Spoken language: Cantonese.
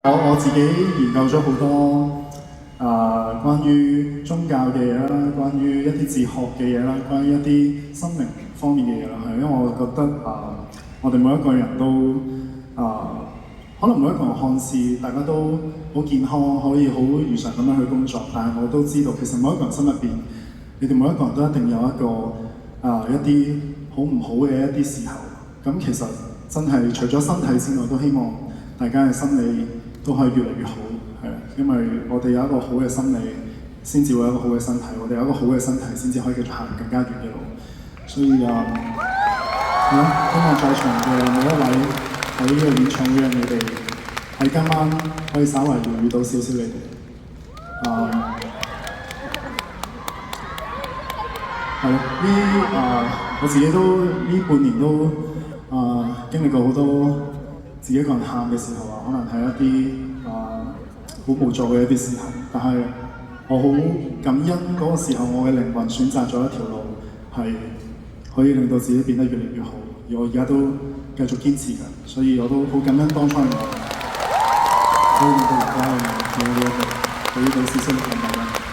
我自己研究咗好多關於宗教嘅嘢啦，關於一啲哲學嘅嘢啦，關於一啲心靈方面嘅嘢啦，係因為我覺得我哋每一個人都可能每一個人看似大家都好健康，可以好如常咁樣去工作，但係我都知道其實每一個人心入邊，你哋每一個人都一定有一個一啲好唔好嘅一啲時候。咁其實真係除咗身體之外，都希望大家嘅心理都可以越嚟越好，係啊，因為我哋有一個好嘅心理，先至會有一個好嘅身體；我哋有一個好嘅身體，先至可以繼續行更加遠嘅路。所以係咯，希望在場嘅每一位喺呢個演唱會嘅你哋，喺今晚可以稍為療癒到少少你哋。係咯，我自己都呢半年都經歷過好多自己一個人喊嘅時候可能係一啲好無助嘅一啲時候，但係我好感恩嗰個時候，我嘅靈魂選擇咗一條路，係可以令到自己變得越嚟越好，而我而家都繼續堅持緊，所以我都好感恩當初嘅我，可以令到而家嘅我有呢一個俾到少少力量大家。